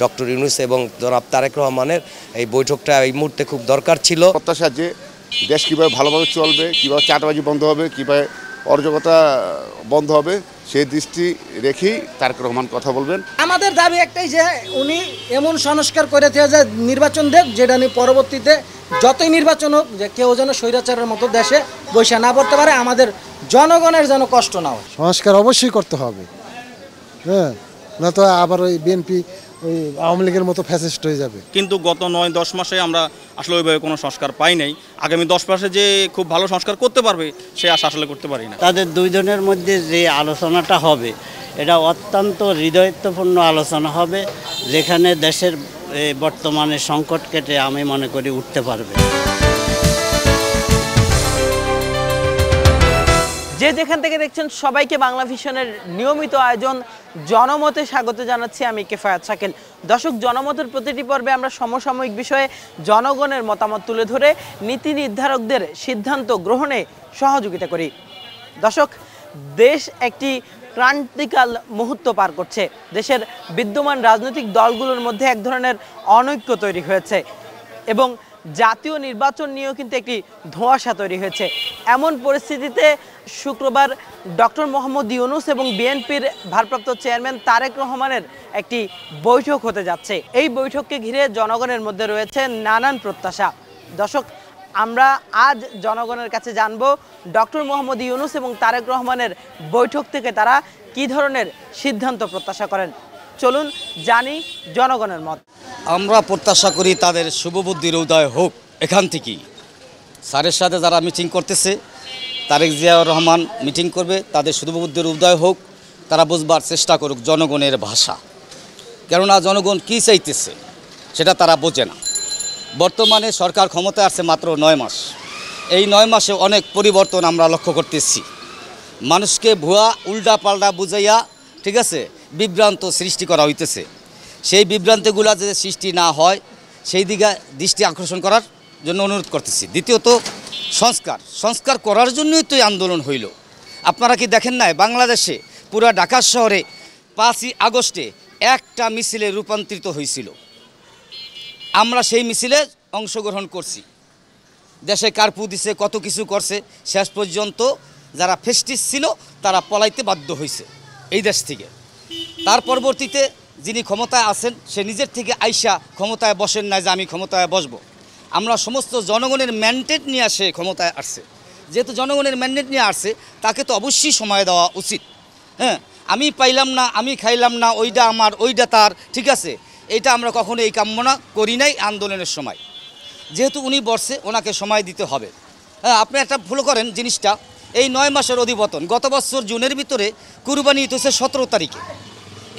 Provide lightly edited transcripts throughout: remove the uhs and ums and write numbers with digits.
Doctor Yunus এবং জনাব তারেক রহমানের এই বৈঠকটা এই মুহূর্তে খুব দরকার ছিল। প্রত্যাশা যে দেশ কীভাবে ভালোভাবে চলবে, কীভাবে চাঁদাবাজি বন্ধ হবে, কীভাবে অরাজকতা বন্ধ হবে, সেই দৃষ্টি রেখেই তারেক রহমান কথা বলবেন। আমাদের দাবি একটাই যে উনি এমন সংস্কার করে যে নির্বাচন দেখ, যেটা নিয়ে পরবর্তীতে যতই নির্বাচন হোক যে কেউ যেন স্বৈরাচারের মতো দেশে বৈশা না পড়তে পারে, আমাদের জনগণের যেন কষ্ট না হয়। সংস্কার অবশ্যই করতে হবে, হ্যাঁ, না তো আবার ওই বিএনপি ওই আওয়ামী লীগের মতো ফ্যাসিস্ট হয়ে যাবে। কিন্তু গত 9-10 মাসে আমরা আসলে ওইভাবে কোনো সংস্কার পাই নাই। আগামী 10 মাসে যে খুব ভালো সংস্কার করতে পারবে সে আশা আসলে করতে পারি না। তাদের দুইজনের মধ্যে যে আলোচনাটা হবে এটা অত্যন্ত হৃদয়ত্বপূর্ণ আলোচনা হবে, যেখানে দেশের বর্তমানে সংকট কেটে আমি মনে করি উঠতে পারবে। যে যেখান থেকে দেখছেন সবাইকে বাংলা ভিশনের নিয়মিত আয়োজন জনমতে স্বাগত জানাচ্ছি। আমি কেফায়াত শাকিল। দর্শক, জনমতের প্রতিটি পর্বে আমরা সমসাময়িক বিষয়ে জনগণের মতামত তুলে ধরে নীতি নির্ধারকদের সিদ্ধান্ত গ্রহণে সহযোগিতা করি। দর্শক, দেশ একটি ক্রান্তিকাল মুহূর্ত পার করছে। দেশের বিদ্যমান রাজনৈতিক দলগুলোর মধ্যে এক ধরনের অনৈক্য তৈরি হয়েছে এবং জাতীয় নির্বাচন নিয়েও কিন্তু একটি ধোঁয়াশা তৈরি হয়েছে। এমন পরিস্থিতিতে শুক্রবার ডক্টর মোহাম্মদ ইউনূস এবং বিএনপির ভারপ্রাপ্ত চেয়ারম্যান তারেক রহমানের একটি বৈঠক হতে যাচ্ছে। এই বৈঠককে ঘিরে জনগণের মধ্যে রয়েছে নানান প্রত্যাশা। দর্শক, আমরা আজ জনগণের কাছে জানব ডক্টর মোহাম্মদ ইউনূস এবং তারেক রহমানের বৈঠক থেকে তারা কী ধরনের সিদ্ধান্ত প্রত্যাশা করেন। চলুন জানি জনগণের মত। আমরা প্রত্যাশা করি তাদের শুভবুদ্ধির উদয় হোক। এখান থেকেই স্যারের সাথে যারা মিটিং করতেছে, তারেক জিয়াউর রহমান মিটিং করবে, তাদের শুভবুদ্ধির উদয় হোক। তারা বুঝবার চেষ্টা করুক জনগণের ভাষা, কেননা জনগণ কী চাইতেছে সেটা তারা বোঝে না। বর্তমানে সরকার ক্ষমতায় আসছে মাত্র 9 মাস। এই 9 মাসে অনেক পরিবর্তন আমরা লক্ষ্য করতেছি। মানুষকে ভুয়া উল্টা পাল্টা বুঝাইয়া, ঠিক আছে, বিভ্রান্ত সৃষ্টি করা হইতেছে। সেই বিভ্রান্তিগুলো যদি সৃষ্টি না হয় সেই দিকে দৃষ্টি আকর্ষণ করার জন্য অনুরোধ করতেছি। দ্বিতীয়ত সংস্কার করার জন্যই তো এই আন্দোলন হইল। আপনারা কি দেখেন নাই বাংলাদেশে পুরো ঢাকা শহরে 5ই আগস্টে একটা মিছিলে রূপান্তরিত হয়েছিল। আমরা সেই মিছিলে অংশগ্রহণ করছি। দেশে কারফিউ দিছে, কত কিছু করছে, শেষ পর্যন্ত যারা ফেস্টিস ছিল তারা পলাইতে বাধ্য হয়েছে এই দেশ থেকে। তার পরবর্তীতে যিনি ক্ষমতায় আছেন সে নিজের থেকে আইসা ক্ষমতায় বসেন না যে আমি ক্ষমতায় বসবো। আমরা সমস্ত জনগণের ম্যান্ডেট নিয়ে আসে ক্ষমতায় আসছে। যেহেতু জনগণের ম্যান্ডেট নিয়ে আসছে তাকে তো অবশ্যই সময় দেওয়া উচিত। হ্যাঁ, আমি পাইলাম না, আমি খাইলাম না, ওইটা আমার, ওইটা তার, ঠিক আছে, এটা আমরা কখনো এই কামনা করি নাই আন্দোলনের সময়। যেহেতু উনি বসছে ওনাকে সময় দিতে হবে। হ্যাঁ, আপনি একটা ভুল করেন জিনিসটা। এই 9 মাসের অধিবেশন গত বছর জুনের ভিতরে কুরবানি ঈদ হচ্ছে 17 তারিখে,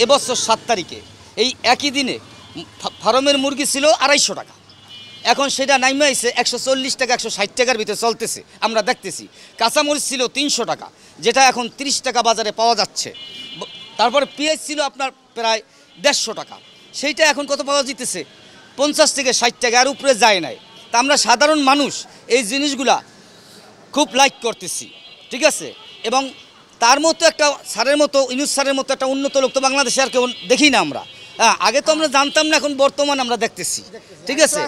এবছর 7 তারিখে। এই একই দিনে ফার্মের মুরগি ছিল 250 টাকা, এখন সেটা নাইমে আইছে 140 টাকা, 160 টাকার ভিতরে চলতেছে। আমরা দেখতেছি কাঁচামরিচ ছিল 300 টাকা, যেটা এখন 30 টাকা বাজারে পাওয়া যাচ্ছে। তারপরে পেঁয়াজ ছিল আপনার প্রায় 150 টাকা, সেইটা এখন কত পাওয়া যেতেছে? 50 থেকে 60 টাকা, আর উপরে যায় নাই। তা আমরা সাধারণ মানুষ এই জিনিসগুলা খুব লাইক করতেছি, ঠিক আছে। এবং তার মতো একটা স্যারের মতো, ইউনূস স্যারের মতো একটা উন্নত লোক তো বাংলাদেশে আর কেউ দেখি না আমরা। হ্যাঁ, আগে তো আমরা জানতাম না, এখন বর্তমান আমরা দেখতেছি, ঠিক আছে,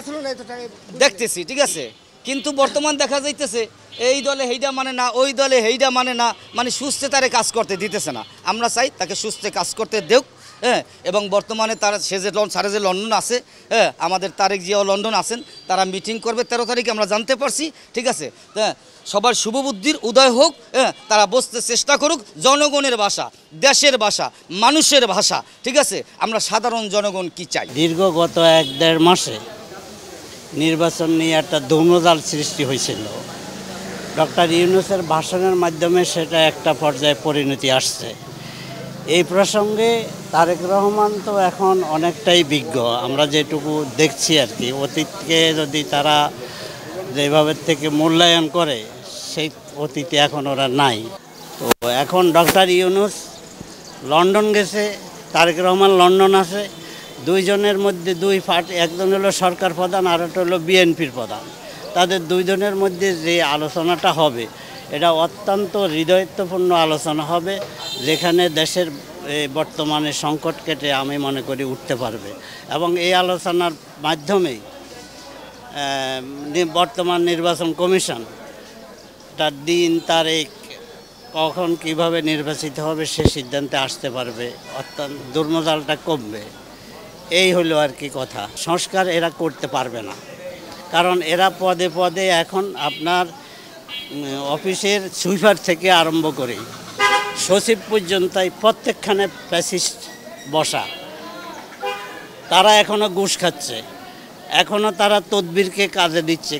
ঠিক আছে। কিন্তু বর্তমান দেখা যাইতেছে এই দলে হেইডা মানে না, ওই দলে হেইডা মানে না, মানে সুস্থে তারে কাজ করতে দিতেছে না। আমরা চাই তাকে সুস্থে কাজ করতে দেওক। হ্যাঁ, এবং বর্তমানে তারা সারে যে লন্ডন আছে, হ্যাঁ, আমাদের তারেক জিয়াও লন্ডন আছেন, তারা মিটিং করবে 13 তারিখে আমরা জানতে পারছি, ঠিক আছে। হ্যাঁ, সবার শুভবুদ্ধির উদয় হোক। হ্যাঁ, তারা বুঝতে চেষ্টা করুক জনগণের ভাষা, দেশের ভাষা, মানুষের ভাষা, ঠিক আছে। আমরা সাধারণ জনগণ কি চাই। দীর্ঘ গত 1-1.5 মাসে নির্বাচন নিয়ে একটা দৌনজাল সৃষ্টি হয়েছিল। ডক্টর ইউনূসের ভাষণের মাধ্যমে সেটা একটা পর্যায়ে পরিণতি আসছে। এই প্রসঙ্গে তারেক রহমান তো এখন অনেকটাই বিজ্ঞ, আমরা যেটুকু দেখছি আর কি। অতীতকে যদি তারা যেভাবে থেকে মূল্যায়ন করে সেই অতীতে এখন ওরা নাই। তো এখন ডক্টর ইউনূস লন্ডন গেছে, তারেক রহমান লন্ডন আছে। দুইজনের মধ্যে দুই পার্টি, একজন হলো সরকার প্রধান আর একটা হলো বিএনপির প্রধান। তাদের দুইজনের মধ্যে যে আলোচনাটা হবে এটা অত্যন্ত হৃদয়ত্বপূর্ণ আলোচনা হবে, যেখানে দেশের এই বর্তমানে সংকট কেটে আমি মনে করি উঠতে পারবে এবং এই আলোচনার মাধ্যমেই বর্তমান নির্বাচন কমিশন তার দিন তারিখ কখন কিভাবে নির্বাচিত হবে সে সিদ্ধান্তে আসতে পারবে, অর্থাৎ দুর্মজালটা কমবে। এই হলো আর কি কথা। সংস্কার এরা করতে পারবে না, কারণ এরা পদে পদে এখন আপনার অফিসের সুইপার থেকে আরম্ভ করে সচিব পর্যন্তই প্রত্যেকখানে ফ্যাসিস্ট বসা। তারা এখনও ঘুষ খাচ্ছে, এখনও তারা তদবিরকে কাজে দিচ্ছে।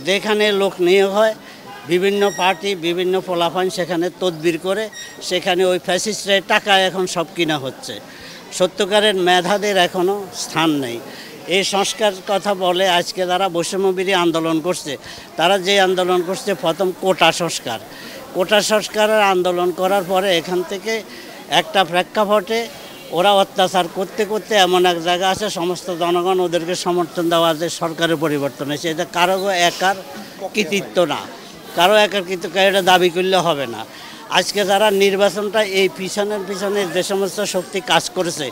যেখানে লোক নিয়োগ হয় বিভিন্ন পার্টি বিভিন্ন ফলাফল সেখানে তদবির করে সেখানে ওই ফ্যাসিস্টের টাকা এখন সব কিনা হচ্ছে। সত্যকারের মেধাদের এখনও স্থান নেই। এই সংস্কার কথা বলে আজকে যারা বৈষম্যবিরোধী আন্দোলন করছে, তারা যে আন্দোলন করছে প্রথম কোটা সংস্কারের আন্দোলন করার পরে এখান থেকে একটা প্রেক্ষাপটে ওরা অত্যাচার করতে করতে এমন এক জায়গা আছে সমস্ত জনগণ ওদেরকে সমর্থন দেওয়া যে সরকারের পরিবর্তন হয়েছে। এটা কারো একার কৃতিত্ব না, কারো একার কৃতিত্ব এটা দাবি করলে হবে না। আজকে যারা নির্বাচনটা এই পিছনে যে সমস্ত শক্তি কাজ করেছে,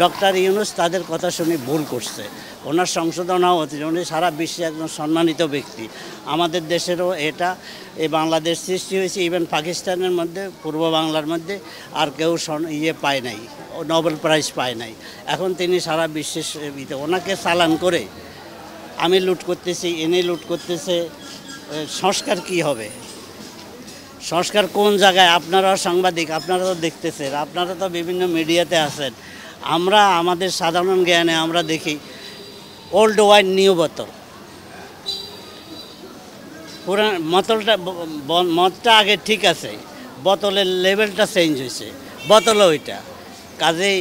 ডক্টর ইউনূস তাদের কথা শুনে ভুল করছে। ওনার সংশোধন হওয়া উচিত। উনি সারা বিশ্বে একজন সম্মানিত ব্যক্তি। আমাদের দেশেরও এটা এই বাংলাদেশ সৃষ্টি হয়েছে, ইভেন পাকিস্তানের মধ্যে পূর্ব বাংলার মধ্যে আর কেউ পায় নাই, নোবেল প্রাইজ পায় নাই। এখন তিনি সারা বিশ্বের ওনাকে চালান করে আমি লুট করতেছি, এনে লুট করতেছে। সংস্কার কি হবে? সংস্কার কোন জায়গায়? আপনারাও সাংবাদিক, আপনারা তো দেখতেছেন, আপনারা তো বিভিন্ন মিডিয়াতে আছেন। আমরা আমাদের সাধারণ জ্ঞানে আমরা দেখি ওল্ড ওয়াইন নিউ বোতল। পুরান মদটা আগে ঠিক আছে, বোতলের লেভেলটা চেঞ্জ হয়েছে, বোতলও ওইটা। কাজেই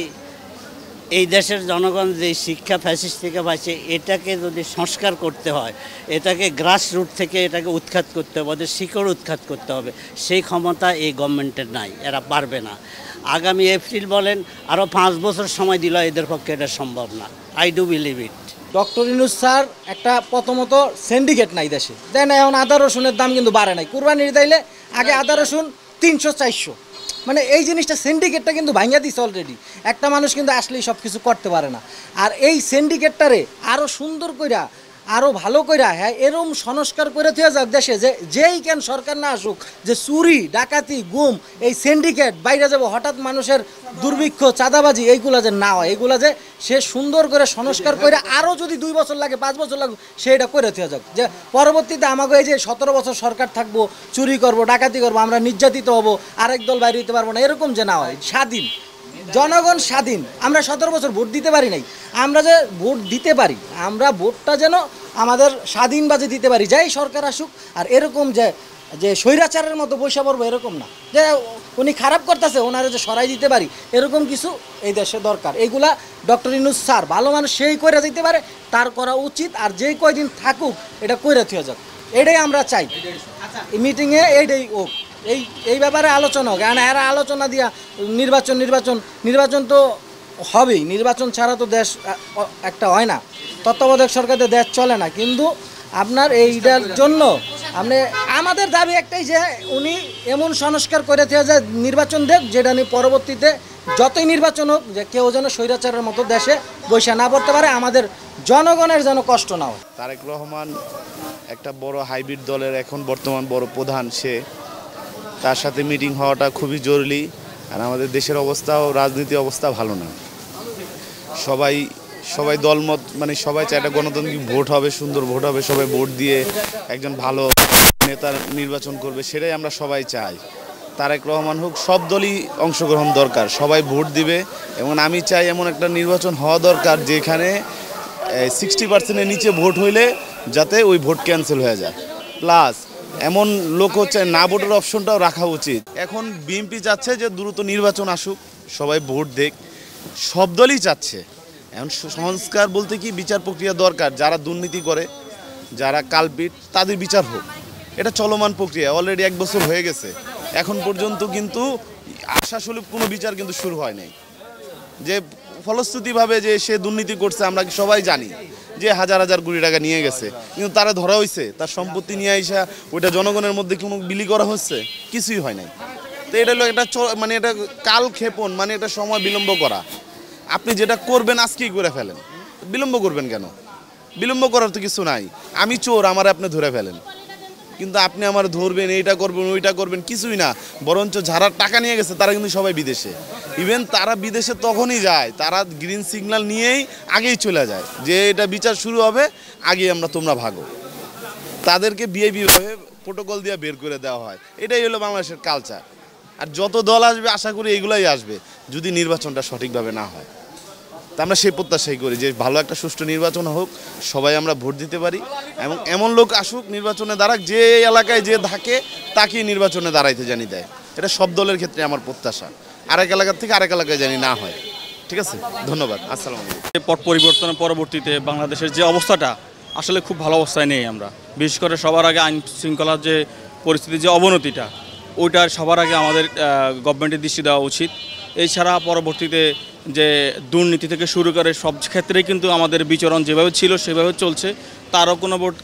এই দেশের জনগণ যে শিক্ষা ফ্যাসিস্ট থেকে পাচ্ছে, এটাকে যদি সংস্কার করতে হয়, এটাকে গ্রাসরুট থেকে এটাকে উৎখাত করতে হবে, ওদের শিকড় উৎখাত করতে হবে। সেই ক্ষমতা এই গভর্নমেন্টের নাই, এরা পারবে না। আগামী এপ্রিল বলেন আরও 5 বছর সময় দিল, এদের পক্ষে এটা সম্ভব না। I do believe it. Doctor Yunus sir একটা প্রথমত সিন্ডিকেট নাই দেশে, দেন এখন আদা রসুনের দাম কিন্তু বাড়ে নাই। কুরবানির দিলে আগে আদা রসুন 300-400, মানে এই জিনিসটা সিন্ডিকেটটা কিন্তু ভাঙিয়া দিছে অলরেডি। একটা মানুষ কিন্তু আসলেই সব কিছু করতে পারে না। আর এই সিন্ডিকেটটারে আরও সুন্দর কইরা আরও ভালো কইরা হ্যাঁ এরম সংস্কার করে থেকে যাক দেশে, যে যেই কেন সরকার না আসুক, যে চুরি ডাকাতি গুম এই সিন্ডিকেট বাইরে যাব, হঠাৎ মানুষের দুর্ভিক্ষ চাঁদাবাজি এইগুলা যে না হয়, এইগুলা যে সে সুন্দর করে সংস্কার করে আরও যদি 2 বছর লাগে 5 বছর লাগুক সেইটা করে থেকে যাক, যে পরবর্তীতে আমাকে এই যে 17 বছর সরকার থাকবো, চুরি করব ডাকাতি করবো, আমরা নির্যাতিত হব, আরেক দল বাইরে হইতে পারবো না, এরকম যে না হয়। স্বাধীন জনগণ স্বাধীন। আমরা 17 বছর ভোট দিতে পারি নাই, আমরা যে ভোট দিতে পারি, আমরা ভোটটা যেন আমাদের স্বাধীনভাবে দিতে পারি, যাই সরকার আসুক। আর এরকম যে স্বৈরাচারের মতো পয়সা পড়বো এরকম না, যে উনি খারাপ করতেছে ওনারা যে সরাই দিতে পারি, এরকম কিছু এই দেশে দরকার। এইগুলা ডক্টর ইউনূস স্যার ভালো মানুষ, সেই করে দিতে পারে, তার করা উচিত। আর যেই কয়দিন থাকুক এটা কইরা থিয়া যাক, এটাই আমরা চাই। এই মিটিংয়ে এইটাই হোক, এই ব্যাপারে আলোচনা হোক। কারণ এরা আলোচনা দিয়া নির্বাচন তো হবেই, নির্বাচন ছাড়া তো দেশ একটা হয় না, তত্ত্বাবধায়ক সরকারে দেশ চলে না। কিন্তু আপনার এইটার জন্য আমাদের দাবি একটাই, যে উনি এমন সংস্কার করে থেকে যায় নির্বাচন দেখ, যেটা নিয়ে পরবর্তীতে যতই নির্বাচন হোক যে কেউ যেন স্বৈরাচারের মতো দেশে বৈশা না পড়তে পারে, আমাদের জনগণের যেন কষ্ট না হয়। তারেক রহমান একটা বড় হাইব্রিড দলের এখন বর্তমান বড় প্রধান, সে তার সাথে মিটিং হওয়াটা খুবই জরুরি। আর আমাদের দেশের অবস্থাও রাজনীতি অবস্থা ভালো না। সবাই দলমত মানে সবাই চায় একটা গণতান্ত্রিক ভোট হবে, সুন্দর ভোট হবে, সবাই ভোট দিয়ে একজন ভালো নেতার নির্বাচন করবে, সেটাই আমরা সবাই চাই। তারেক রহমান হোক, সব দলই অংশগ্রহণ দরকার, সবাই ভোট দিবে। এবং আমি চাই এমন একটা নির্বাচন হওয়া দরকার যেখানে 60%-এর নিচে ভোট হইলে যাতে ওই ভোট ক্যান্সেল হয়ে যায়। প্লাস এমন লোক হচ্ছে না ভোটের অপশনটাও রাখা উচিত। এখন বিএনপি চাচ্ছে যে দ্রুত নির্বাচন আসুক, সবাই ভোট দেখ, সব দলই চাচ্ছে। এখন সংস্কার বলতে কি, বিচার প্রক্রিয়া দরকার। যারা দুর্নীতি করে, যারা কালপিট, তাদের বিচার হোক। এটা চলমান প্রক্রিয়া, অলরেডি 1 বছর হয়ে গেছে, এখন পর্যন্ত কিন্তু আশাসুলভ কোনো বিচার কিন্তু শুরু হয় নাই। যে ফলশ্রুতিভাবে যে সে দুর্নীতি করছে আমরা সবাই জানি, যে হাজার হাজার কোটি টাকা নিয়ে গেছে, কিন্তু তারা ধরা হয়েছে, তার সম্পত্তি নিয়ে আইসা ওইটা জনগণের মধ্যে কোনো বিলি করা হচ্ছে, কিছুই হয় নাই। তো এটা হলো একটা মানে এটা কালক্ষেপণ, মানে এটা সময় বিলম্ব করা। আপনি যেটা করবেন আজকেই করে ফেলেন, বিলম্ব করবেন কেন? বিলম্ব করার তো কিছু নাই। আমি চোর, আমার আপনি ধরে ফেলেন, কিন্তু আপনি আমার ধরবেন, এইটা করবেন ওইটা করবেন, কিছুই না। বরঞ্চ যারা টাকা নিয়ে গেছে তারা কিন্তু সবাই বিদেশে। ইভেন তারা বিদেশে তখনই যায়, তারা গ্রিন সিগন্যাল নিয়েই আগেই চলে যায়, যে এটা বিচার শুরু হবে আগেই তোমরা ভাগো। তাদেরকে বিআইপি ভাবে প্রোটোকল দিয়ে বের করে দেওয়া হয়। এটাই হলো বাংলাদেশের কালচার। আর যত দল আসবে আশা করি এইগুলাই আসবে, যদি নির্বাচনটা সঠিকভাবে না হয়। তা আমরা সেই প্রত্যাশাই করি যে ভালো একটা সুষ্ঠু নির্বাচন হোক, সবাই আমরা ভোট দিতে পারি, এবং এমন লোক আসুক নির্বাচনে দাঁড়াক যে এলাকায় যে থাকে তাকেই নির্বাচনে দাঁড়াইতে জানি দেয়। এটা সব দলের ক্ষেত্রে আমার প্রত্যাশা, আরেক এলাকার থেকে আরেক এলাকায় জানি না হয়। ঠিক আছে, ধন্যবাদ। আসসালামু আলাইকুম। পট পরিবর্তনের পরবর্তীতে বাংলাদেশের যে অবস্থাটা আসলে খুব ভালো অবস্থায় নেই আমরা। বিশেষ করে সবার আগে আইন শৃঙ্খলার যে পরিস্থিতির যে অবনতিটা, ওইটার সবার আগে আমাদের গভর্নমেন্টের দৃষ্টি দেওয়া উচিত। এছাড়া পরবর্তীতে যে দুর্নীতি থেকে শুরু করে সব ক্ষেত্রেই কিন্তু আমাদের বিচরণ যেভাবে ছিল সেভাবে চলছে, তারও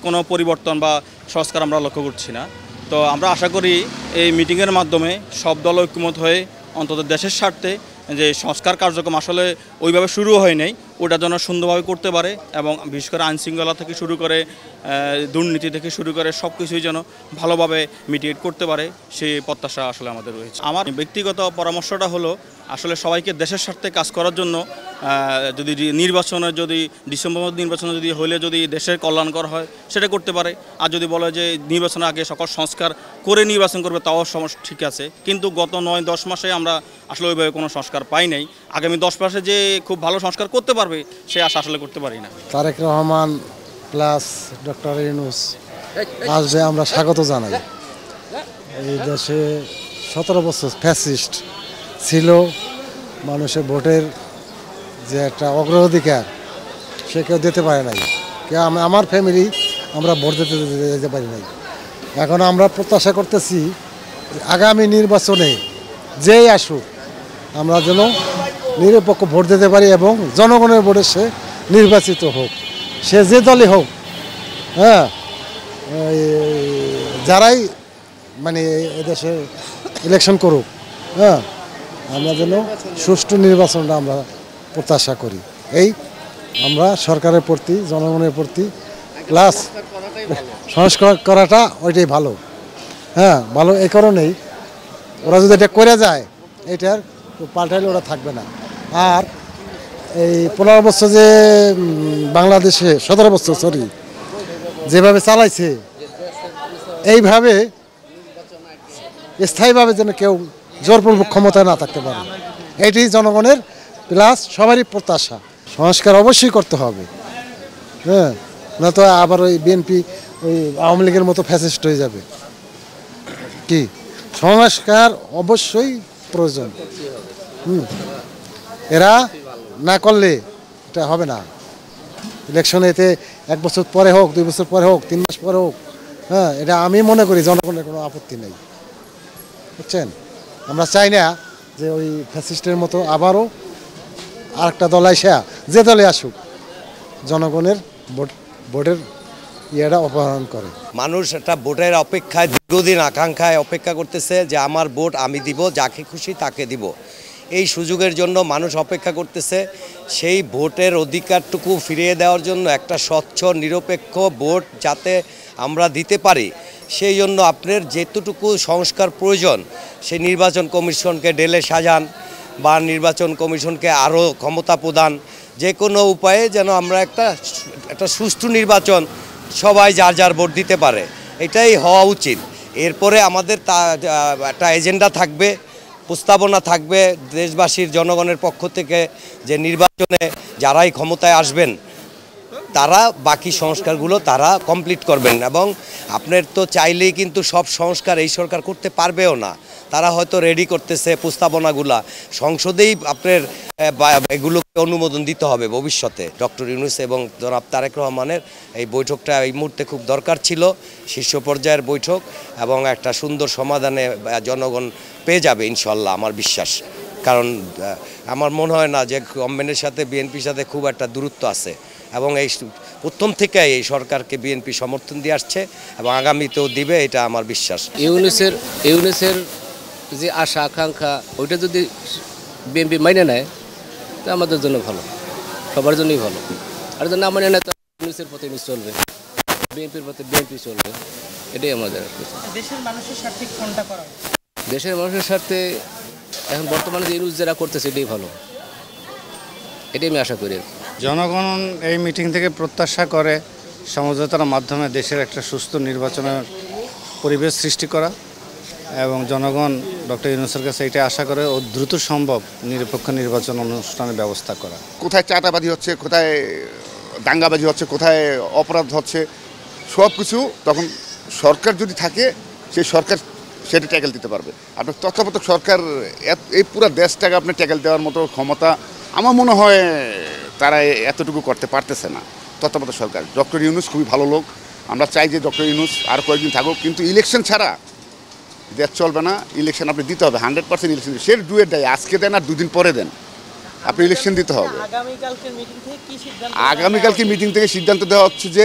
কোনো পরিবর্তন বা সংস্কার আমরা লক্ষ্য করছি না। তো আমরা আশা করি এই মিটিংয়ের মাধ্যমে সব দল ঐক্যমত হয়ে অন্তত দেশের স্বার্থে যে সংস্কার কার্যক্রম আসলে ওইভাবে শুরু হয় নাই, ওটা যেন সুন্দরভাবে করতে পারে, এবং বিশেষ করে আইনশৃঙ্খলা থেকে শুরু করে দুর্নীতি থেকে শুরু করে সব কিছুই যেন ভালোভাবে মিটিগেট করতে পারে, সেই প্রত্যাশা আসলে আমাদের রয়েছে। আমার ব্যক্তিগত পরামর্শটা হলো আসলে সবাইকে দেশের স্বার্থে কাজ করার জন্য যদি নির্বাচনের যদি ডিসেম্বর নির্বাচনে যদি হলে যদি দেশের কল্যাণকর হয় সেটা করতে পারে। আর যদি বলে যে নির্বাচনের আগে সকল সংস্কার করে নির্বাচন করবে, তাও সমস্যা ঠিক আছে। কিন্তু গত 9-10 মাসে আমরা আসলে ওইভাবে কোনো সংস্কার পাই নাই। আগামী 10 মাসে যে খুব ভালো সংস্কার করতে পারবে সে আশা আসলে করতে পারি না। তারেক রহমান প্লাস ডক্টর ইউনূস আসবে, আমরা স্বাগত জানাই। এই দেশে 17 বছর ফ্যাসিস্ট ছিল, মানুষের ভোটের যে একটা অগ্রাধিকার সে কেউ দিতে পারে নাই। কেউ আমার ফ্যামিলি আমরা ভোট দিতে পারি নাই। এখন আমরা প্রত্যাশা করতেছি আগামী নির্বাচনে যেই আসুক আমরা যেন নিরপেক্ষ ভোট দিতে পারি এবং জনগণের ভোটে সে নির্বাচিত হোক, সে যে দলই হোক। হ্যাঁ, যারাই মানে এদেশে ইলেকশন করুক, হ্যাঁ, আমরা যেন সুষ্ঠু নির্বাচনটা আমরা প্রত্যাশা করি। এই আমরা সরকারের প্রতি, জনগণের প্রতি প্লাস সংস্কার করাটা ওইটাই ভালো। হ্যাঁ, ভালো এই কারণেই ওরা যদি এটা করে যায়, এটার পাল্টাইলে ওরা থাকবে না। আর এই 15 বছর যে বাংলাদেশে 17 বছর যেভাবে চালাইছে, এইভাবে স্থায়ীভাবে যেন কেউ জোরপূর্বক ক্ষমতায় না থাকতে পারে, এটি জনগণের প্লাস সবারই প্রত্যাশা। সংস্কার অবশ্যই করতে হবে। হ্যাঁ, না তো আবার ওই বিএনপি ওই আওয়ামী লীগের মতো ফ্যাসিস্ট হয়ে যাবে। কি সংস্কার অবশ্যই প্রয়োজন। এরা না করলে এটা হবে না। ইলেকশনে এতে 1 বছর পরে হোক, 2 বছর পরে হোক, 3 মাস পরে হোক, হ্যাঁ, এটা আমি মনে করি জনগণের কোনো আপত্তি নেই। বুঝছেন, আমরা চাই না যে ওই ফ্যাসিস্টের মতো আবারও আরেকটা দল আইসা, যে দলে আসুক, জনগণের ভোটের ইয়েটা অপহরণ করে। মানুষ একটা ভোটের অপেক্ষায় দীর্ঘদিন আকাঙ্ক্ষায় অপেক্ষা করতেছে যে আমার ভোট আমি দিব, যাকে খুশি তাকে দিব। এই সুযোগের জন্য মানুষ অপেক্ষা করতেছে। সেই ভোটের অধিকারটুকু ফিরিয়ে দেওয়ার জন্য একটা স্বচ্ছ নিরপেক্ষ ভোট যাতে আমরা দিতে পারি, সেই জন্য আপনার যেতটুকু সংস্কার প্রয়োজন, সেই নির্বাচন কমিশনকে ঢেলে সাজান বা নির্বাচন কমিশনকে আরও ক্ষমতা প্রদান, যে কোনো উপায়ে যেন আমরা একটা সুষ্ঠু নির্বাচন সবাই যার যার ভোট দিতে পারে, এটাই হওয়া উচিত। এরপরে আমাদের একটা এজেন্ডা থাকবে, প্রস্তাবনা থাকবে দেশবাসীর জনগণের পক্ষ থেকে, যে নির্বাচনে যারাই ক্ষমতায় আসবেন তারা বাকি সংস্কারগুলো তারা কমপ্লিট করবেন। এবং আপনার তো চাইলেই কিন্তু সব সংস্কার এই সরকার করতে পারবেও না। তারা হয়তো রেডি করতেছে প্রস্তাবনাগুলা, সংসদেই আপনার এগুলোকে অনুমোদন দিতে হবে ভবিষ্যতে। ডক্টর ইউনূস এবং জনাব তারেক রহমানের এই বৈঠকটা এই মুহূর্তে খুব দরকার ছিল, শীর্ষ পর্যায়ের বৈঠক, এবং একটা সুন্দর সমাধানে জনগণ পেয়ে যাবে ইনশাল্লাহ, আমার বিশ্বাস। কারণ আমার মনে হয় না যে গভর্নমেন্টের সাথে বিএনপির সাথে খুব একটা দূরত্ব আছে, এবং এই প্রথম থেকে এই সরকারকে বিএনপি সমর্থন দিয়ে আসছে এবং আগামীতেও দিবে, এটা আমার বিশ্বাস। ইউনূসের যে আশা আকাঙ্ক্ষা ওইটা যদি বিএনপি মাইনে নেয় তা আমাদের জন্য ভালো, সবার জন্যই ভালো। আর যদি না মানে নেয় তো নিউজের পথে নিউজ চলবে, বিএনপির পথে বিএনপি চলবে, এটাই আমাদের। দেশের মানুষের স্বার্থে কোনটা করা দেশের মানুষের স্বার্থে এখন বর্তমানে যে নিউজ যারা করতেছে এটাই ভালো, এটাই আমি আশা করি। জনগণ এই মিটিং থেকে প্রত্যাশা করে সমঝোতার মাধ্যমে দেশের একটা সুস্থ নির্বাচনের পরিবেশ সৃষ্টি করা, এবং জনগণ ডক্টর ইউনূসের কাছে এটা আশা করে ও দ্রুত সম্ভব নিরপেক্ষ নির্বাচন অনুষ্ঠানের ব্যবস্থা করা। কোথায় চাঁদাবাজি হচ্ছে, কোথায় দাঙ্গাবাজি হচ্ছে, কোথায় অপরাধ হচ্ছে, সব কিছু তখন সরকার যদি থাকে সেই সরকার সেটা ট্যাকেল দিতে পারবে। আপনার তত্ত্বাবধায়ক সরকার এই পুরো দেশটাকে আপনার ট্যাকেল দেওয়ার মতো ক্ষমতা আমার মনে হয় তারা এতটুকু করতে পারতেছে না। তত্ত্বাবধায়ক সরকার ডক্টর ইউনূস খুবই ভালো লোক, আমরা চাই যে ডক্টর ইউনূস আর কয়েকদিন থাকুক, কিন্তু ইলেকশন ছাড়া দেশ চলবে না। ইলেকশন আপনি দিতে হবে, 100% ইলেকশন। সে ডুয়েট দেয়, আজকে দেন আর দুদিন পরে দেন, আপনি ইলেকশন দিতে হবে। আগামীকালকে মিটিং থেকে সিদ্ধান্ত দেওয়া হচ্ছে যে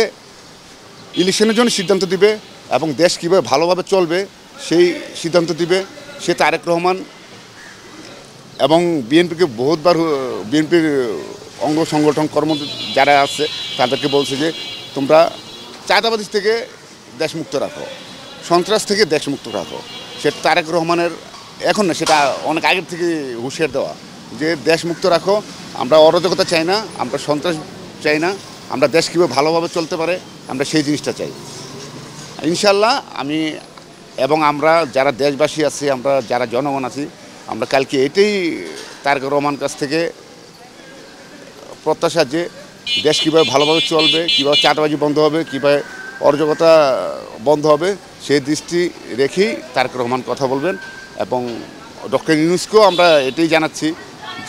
ইলেকশনের জন্য সিদ্ধান্ত দিবে এবং দেশ কীভাবে ভালোভাবে চলবে সেই সিদ্ধান্ত দিবে। সে তারেক রহমান এবং বিএনপিকে বহুতবার, বিএনপির অঙ্গ সংগঠন কর্ম যারা আছে তাদেরকে বলছে যে তোমরা চাঁদাবাজি থেকে দেশমুক্ত রাখো, সন্ত্রাস থেকে দেশমুক্ত রাখো। সেটা তারেক রহমানের এখন না, সেটা অনেক আগের থেকে হুঁশিয়ার দেওয়া যে দেশমুক্ত রাখো। আমরা অরাজকতা চাই না, আমরা সন্ত্রাস চাই না, আমরা দেশ কীভাবে ভালোভাবে চলতে পারে আমরা সেই জিনিসটা চাই। ইনশাল্লাহ আমি এবং আমরা যারা দেশবাসী আছি, আমরা যারা জনগণ আছি, আমরা কালকে এটাই তারেক রহমান কাছ থেকে প্রত্যাশা যে দেশ কীভাবে ভালোভাবে চলবে, কীভাবে চাঁদাবাজি বন্ধ হবে, কীভাবে অরাজকতা বন্ধ হবে সেই দৃষ্টি রেখেই তারেক রহমান কথা বলবেন। এবং ডক্টর ইউনূসকেও আমরা এটাই জানাচ্ছি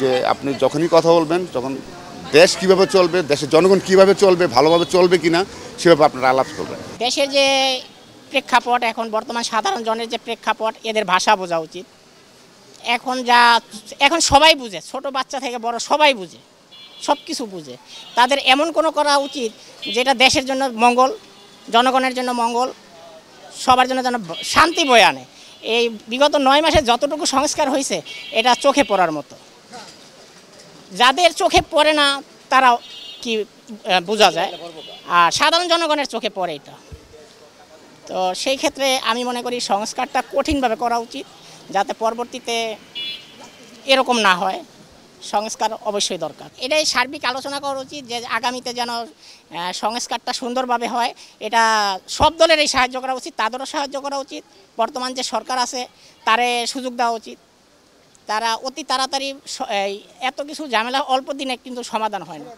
যে আপনি যখনই কথা বলবেন তখন দেশ কীভাবে চলবে, দেশের জনগণ কীভাবে চলবে, ভালোভাবে চলবে কিনা সেভাবে আপনারা আলাপ করবেন। দেশের যে প্রেক্ষাপট এখন বর্তমান সাধারণ জনের যে প্রেক্ষাপট, এদের ভাষা বোঝা উচিত। এখন সবাই বুঝে, ছোট বাচ্চা থেকে বড় সবাই বুঝে, সব কিছু বুঝে। তাদের এমন কোনো করা উচিত যেটা দেশের জন্য মঙ্গল, জনগণের জন্য মঙ্গল, সবার জন্য যেন শান্তি বয়ে আনে। এই বিগত 9 মাসে যতটুকু সংস্কার হয়েছে এটা চোখে পড়ার মতো। যাদের চোখে পড়ে না তারা কি বোঝা যায়, আর সাধারণ জনগণের চোখে পড়ে এটা। তো সেই ক্ষেত্রে আমি মনে করি সংস্কারটা কঠিনভাবে করা উচিত, যাতে পরবর্তীতে এরকম না হয়। সংস্কার অবশ্যই দরকার, এটাই সার্বিক আলোচনা করা উচিত যে আগামীতে যেন সংস্কারটা সুন্দরভাবে হয়। এটা সব দলেরই সাহায্য করা উচিত, তাদেরও সাহায্য করা উচিত। বর্তমান যে সরকার আছে তারে সুযোগ দেওয়া উচিত। তারা অতি তাড়াতাড়ি এত কিছু ঝামেলা অল্প দিনে কিন্তু সমাধান হয় না,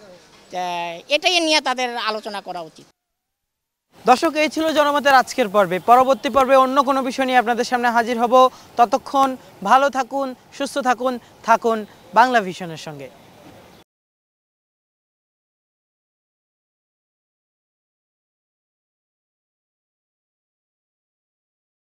এটাই নিয়ে তাদের আলোচনা করা উচিত। দর্শক, এই ছিল জনমতের আজকের পর্বে। পরবর্তী পর্বে অন্য কোনো বিষয় নিয়ে আপনাদের সামনে হাজির হব। ততক্ষণ ভালো থাকুন, সুস্থ থাকুন, থাকুন বাংলা ভিশনের সঙ্গে।